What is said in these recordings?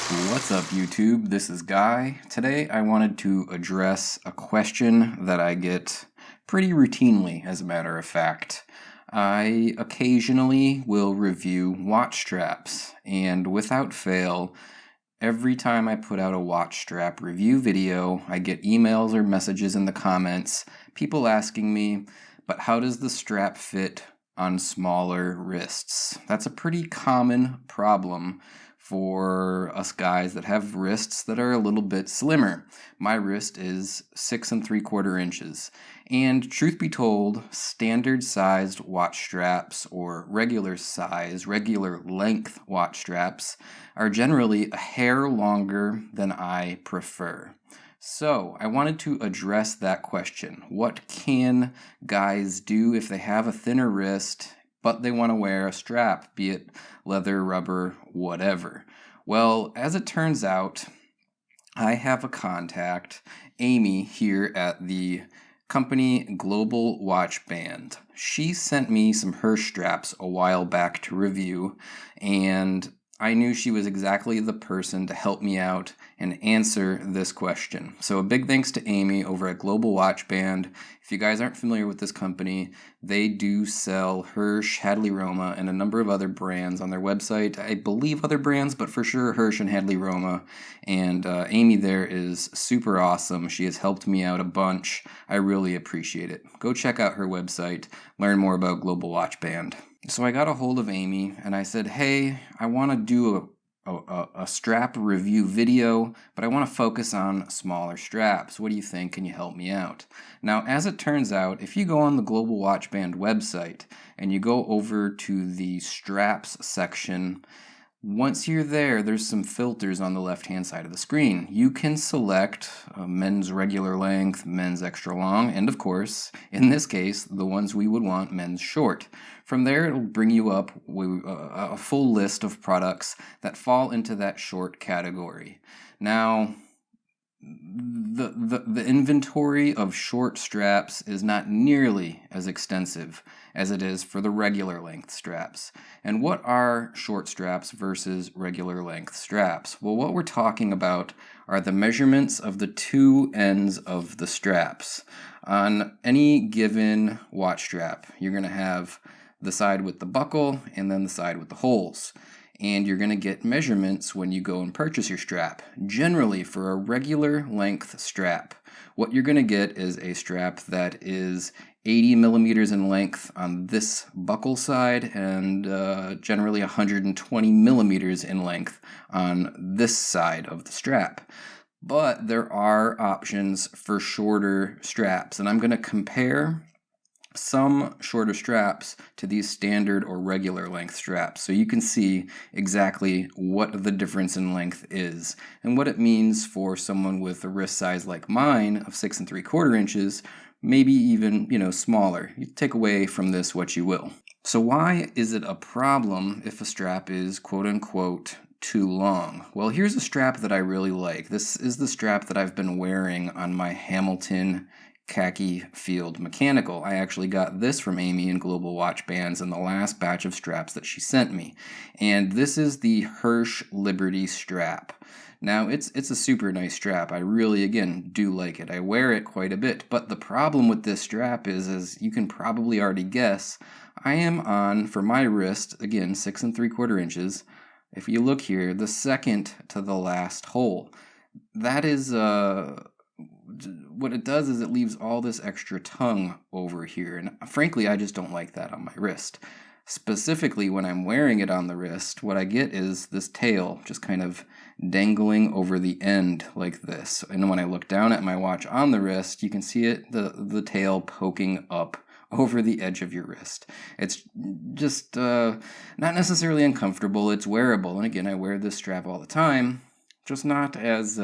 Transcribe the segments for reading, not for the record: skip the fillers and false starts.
What's up, YouTube? This is Guy. Today I wanted to address a question that I get pretty routinely, as a matter of fact. I occasionally will review watch straps, and without fail, every time I put out a watch strap review video, I get emails or messages in the comments, people asking me, but how does the strap fit on smaller wrists? That's a pretty common problem for us guys that have wrists that are a little bit slimmer. My wrist is 6 3/4 inches. And truth be told, standard sized watch straps or regular length watch straps are generally a hair longer than I prefer. So I wanted to address that question. What can guys do if they have a thinner wrist but they want to wear a strap, be it leather, rubber, whatever? Well, as it turns out, I have a contact, Amy, here at the company Global Watch Band. She sent me some Hirsch straps a while back to review, and I knew she was exactly the person to help me out and answer this question. So a big thanks to Amy over at Global Watch Band. If you guys aren't familiar with this company, they do sell Hirsch, Hadley Roma, and a number of other brands on their website. I believe other brands, but for sure Hirsch and Hadley Roma. And Amy there is super awesome. She has helped me out a bunch. I really appreciate it. Go check out her website, learn more about Global Watch Band. So I got a hold of Amy and I said, hey, I want to do a strap review video, but I want to focus on smaller straps. What do you think? Can you help me out? Now, as it turns out, if you go on the Global Watch Band website and you go over to the straps section, once you're there, there's some filters on the left-hand side of the screen. You can select men's regular length, men's extra long, and of course, in this case, the ones we would want, men's short. From there, it'll bring you up a full list of products that fall into that short category. Now, the inventory of short straps is not nearly as extensive as it is for the regular length straps. And what are short straps versus regular length straps? Well, what we're talking about are the measurements of the two ends of the straps. On any given watch strap, you're going to have the side with the buckle and then the side with the holes. And you're going to get measurements when you go and purchase your strap. Generally, for a regular length strap, what you're going to get is a strap that is 80 millimeters in length on this buckle side and generally 120 millimeters in length on this side of the strap. But there are options for shorter straps, and I'm going to compare some shorter straps to these standard or regular length straps so you can see exactly what the difference in length is and what it means for someone with a wrist size like mine of 6 3/4 inches, maybe even smaller. You take away from this what you will. So why is it a problem if a strap is quote unquote too long? Well, here's a strap that I really like. This is the strap that I've been wearing on my Hamilton khaki field mechanical. I actually got this from Amy in Global Watch Bands in the last batch of straps that she sent me. And this is the Hirsch Liberty strap. Now, it's a super nice strap. I really, again, do like it. I wear it quite a bit. But the problem with this strap is, as you can probably already guess, I am on, for my wrist, again, 6 3/4 inches. If you look here, the second to the last hole. That is what it does is it leaves all this extra tongue over here, and frankly I just don't like that on my wrist. Specifically when I'm wearing it on the wrist, what I get is this tail just kind of dangling over the end like this, and when I look down at my watch on the wrist, you can see it, the tail poking up over the edge of your wrist. It's just not necessarily uncomfortable, it's wearable, and again I wear this strap all the time, just not as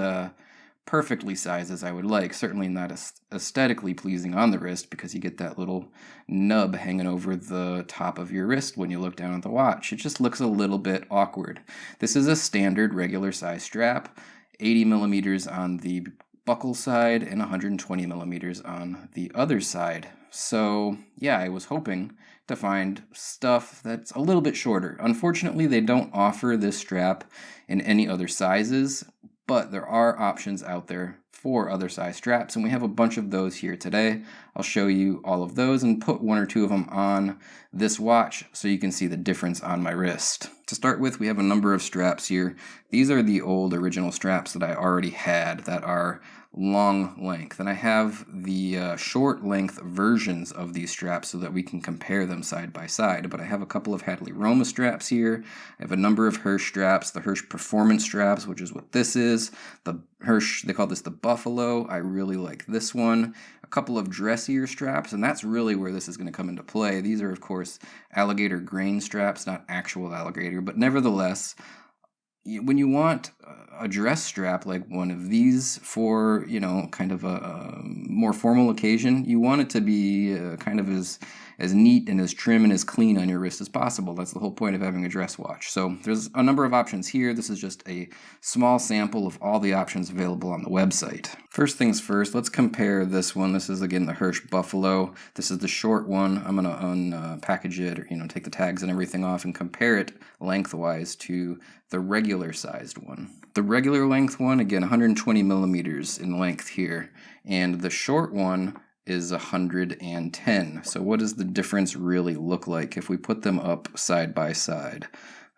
perfectly sized as I would like. Certainly not aesthetically pleasing on the wrist because you get that little nub hanging over the top of your wrist when you look down at the watch. It just looks a little bit awkward. This is a standard regular size strap, 80 millimeters on the buckle side and 120 millimeters on the other side. So yeah, I was hoping to find stuff that's a little bit shorter. Unfortunately, they don't offer this strap in any other sizes, but there are options out there for other size straps, and we have a bunch of those here today. I'll show you all of those and put one or two of them on this watch so you can see the difference on my wrist. To start with, we have a number of straps here. These are the old original straps that I already had that are long length, and I have the short length versions of these straps so that we can compare them side by side. But I have a couple of Hadley Roma straps here. I have a number of Hirsch straps, the Hirsch Performance straps, which is what this is. The Hirsch, they call this the Buffalo. I really like this one. A couple of dressier straps, and that's really where this is going to come into play. These are, of course, alligator grain straps, not actual alligator, but nevertheless, when you want a dress strap like one of these for, kind of a more formal occasion, you want it to be kind of as neat and as trim and as clean on your wrist as possible. That's the whole point of having a dress watch. So there's a number of options here. This is just a small sample of all the options available on the website. First things first, let's compare this one. This is, again, the Hirsch Buffalo. This is the short one. I'm going to unpackage it, or take the tags and everything off and compare it lengthwise to the regular sized one. The regular length one, again, 120 millimeters in length here, and the short one is 110. So what does the difference really look like if we put them up side by side?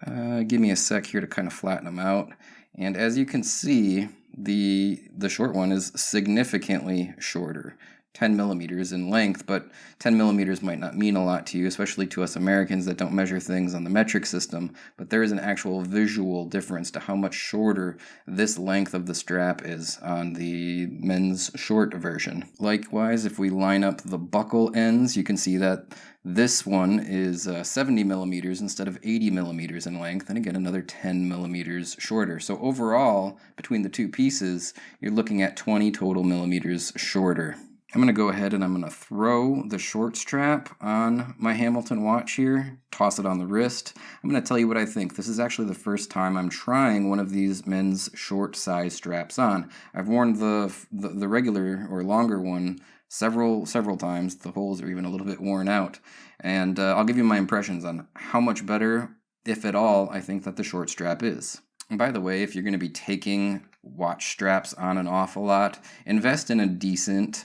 Give me a sec here to kind of flatten them out. And as you can see, the short one is significantly shorter, 10 millimeters in length, but 10 millimeters might not mean a lot to you, especially to us Americans that don't measure things on the metric system, but there is an actual visual difference to how much shorter this length of the strap is on the men's short version. Likewise, if we line up the buckle ends, you can see that this one is 70 millimeters instead of 80 millimeters in length, and again, another 10 millimeters shorter. So overall, between the two pieces, you're looking at 20 total millimeters shorter. I'm going to go ahead and I'm going to throw the short strap on my Hamilton watch here, toss it on the wrist. I'm going to tell you what I think. This is actually the first time I'm trying one of these men's short size straps on. I've worn the regular or longer one several times. The holes are even a little bit worn out. And I'll give you my impressions on how much better, if at all, I think that the short strap is. And by the way, if you're going to be taking watch straps on an awful lot, invest in a decent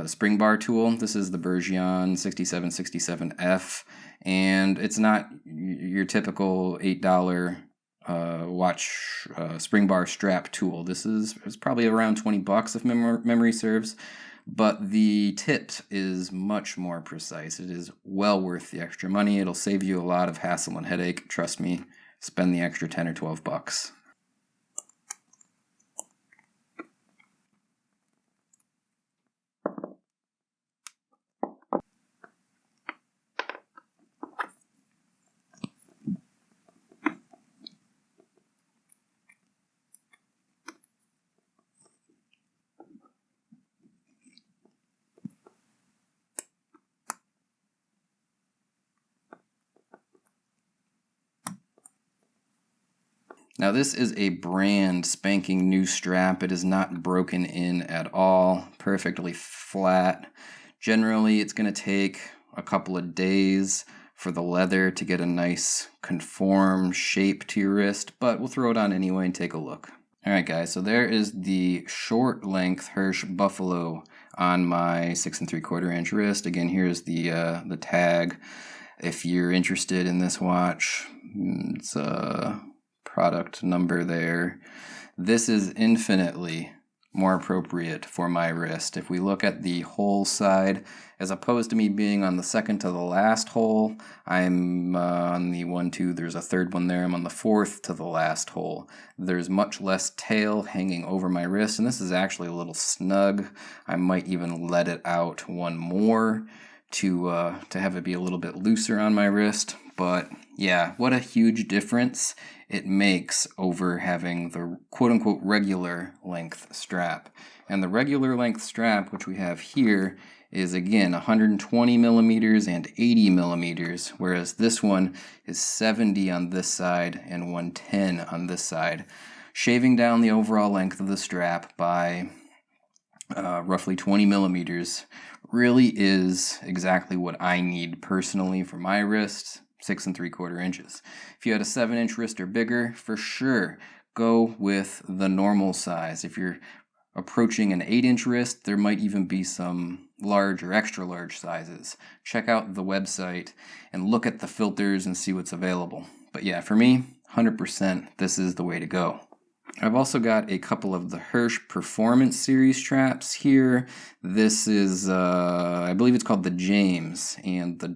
spring bar tool. This is the Bergeon 6767F, and it's not your typical $8 watch spring bar strap tool. It's probably around $20 if memory serves, but the tip is much more precise. It is well worth the extra money. It'll save you a lot of hassle and headache. Trust me, spend the extra 10 or 12 bucks. Now this is a brand spanking new strap. It is not broken in at all, perfectly flat. Generally, it's going to take a couple of days for the leather to get a nice conformed shape to your wrist, but we'll throw it on anyway and take a look. Alright guys, so there is the short length Hirsch Buffalo on my 6 3/4 inch wrist. Again, here's the tag. If you're interested in this watch, it's product number there. This is infinitely more appropriate for my wrist. If we look at the hole side, as opposed to me being on the second to the last hole, I'm on the 1, 2, there's a third one there, I'm on the fourth to the last hole. There's much less tail hanging over my wrist, and this is actually a little snug. I might even let it out one more to have it be a little bit looser on my wrist. But yeah, what a huge difference it makes over having the quote-unquote regular length strap. And the regular length strap, which we have here, is again 120 millimeters and 80 millimeters, whereas this one is 70 on this side and 110 on this side, shaving down the overall length of the strap by roughly 20 millimeters really is exactly what I need personally for my wrist, 6 3/4 inches. If you had a 7-inch wrist or bigger, for sure, go with the normal size. If you're approaching an 8-inch wrist, there might even be some large or extra large sizes. Check out the website and look at the filters and see what's available. But yeah, for me, 100% this is the way to go. I've also got a couple of the Hirsch Performance Series straps here. This is, I believe it's called the James, and the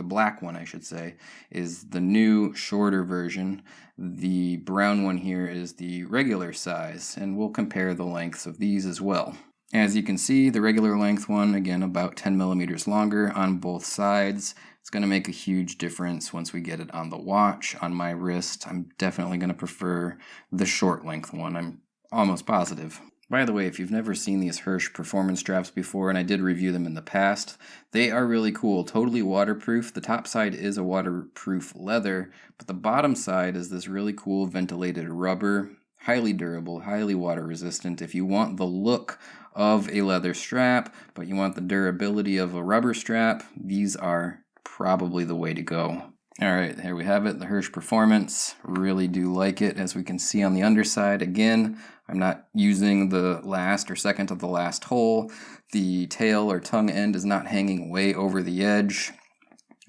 black one, I should say, is the new shorter version. The brown one here is the regular size, and we'll compare the lengths of these as well. As you can see, the regular length one, again, about 10 millimeters longer on both sides. It's going to make a huge difference once we get it on the watch. On my wrist, I'm definitely going to prefer the short length one. I'm almost positive. By the way, if you've never seen these Hirsch performance straps before, and I did review them in the past, they are really cool. Totally waterproof. The top side is a waterproof leather, but the bottom side is this really cool ventilated rubber. Highly durable, highly water resistant. If you want the look of a leather strap, but you want the durability of a rubber strap, these are probably the way to go. All right, here we have it, the Hirsch Performance. Really do like it, as we can see on the underside. Again, I'm not using the last or second to the last hole. The tail or tongue end is not hanging way over the edge.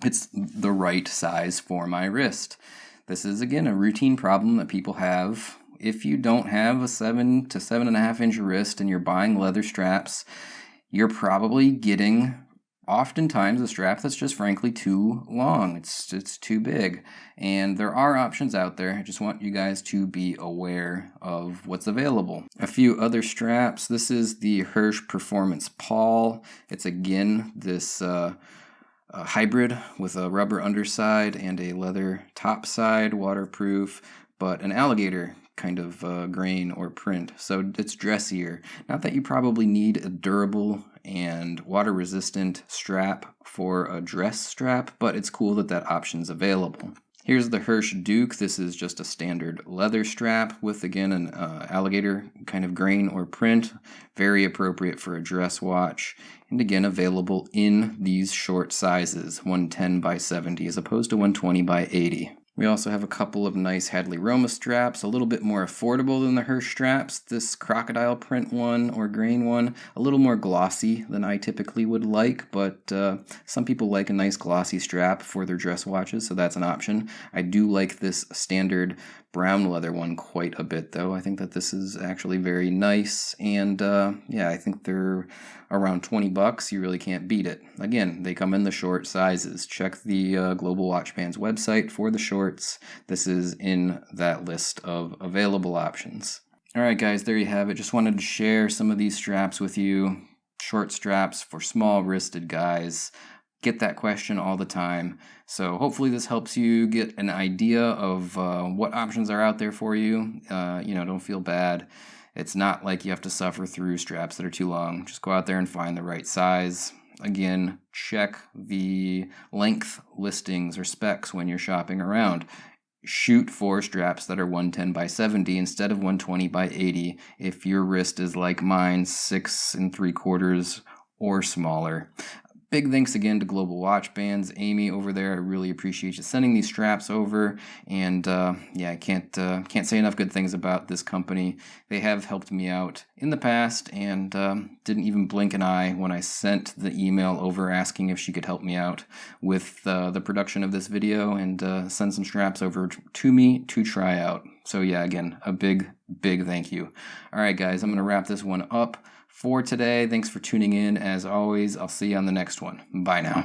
It's the right size for my wrist. This is, again, a routine problem that people have. If you don't have a 7 to 7.5 inch wrist and you're buying leather straps, you're probably getting oftentimes a strap that's just frankly too long. It's too big. And there are options out there. I just want you guys to be aware of what's available. A few other straps. This is the Hirsch Performance Paul. It's again this hybrid with a rubber underside and a leather top side, waterproof, but an alligator kind of grain or print, so it's dressier. Not that you probably need a durable and water-resistant strap for a dress strap, but it's cool that that option's available. Here's the Hirsch Duke. This is just a standard leather strap with, again, an alligator kind of grain or print. Very appropriate for a dress watch, and again, available in these short sizes, 110 by 70 as opposed to 120 by 80. We also have a couple of nice Hadley Roma straps, a little bit more affordable than the Hirsch straps. This crocodile print one or grain one, a little more glossy than I typically would like, but some people like a nice glossy strap for their dress watches, so that's an option. I do like this standard brown leather one quite a bit, though. I think that this is actually very nice, and yeah, I think they're around $20. You really can't beat it. Again, they come in the short sizes. Check the Global Watch Band's website for the shorts. This is in that list of available options. All right, guys, there you have it. Just wanted to share some of these straps with you. Short straps for small-wristed guys. Get that question all the time. So hopefully this helps you get an idea of what options are out there for you. Don't feel bad. It's not like you have to suffer through straps that are too long. Just go out there and find the right size. Again, check the length listings or specs when you're shopping around. Shoot for straps that are 110 by 70 instead of 120 by 80 if your wrist is like mine, 6 3/4 or smaller. Big thanks again to Global Watch Bands, Amy over there. I really appreciate you sending these straps over. And I can't say enough good things about this company. They have helped me out in the past, and didn't even blink an eye when I sent the email over asking if she could help me out with the production of this video and send some straps over to me to try out. So yeah, again, a big thank you. All right, guys, I'm going to wrap this one up for today. Thanks for tuning in. As always, I'll see you on the next one. Bye now.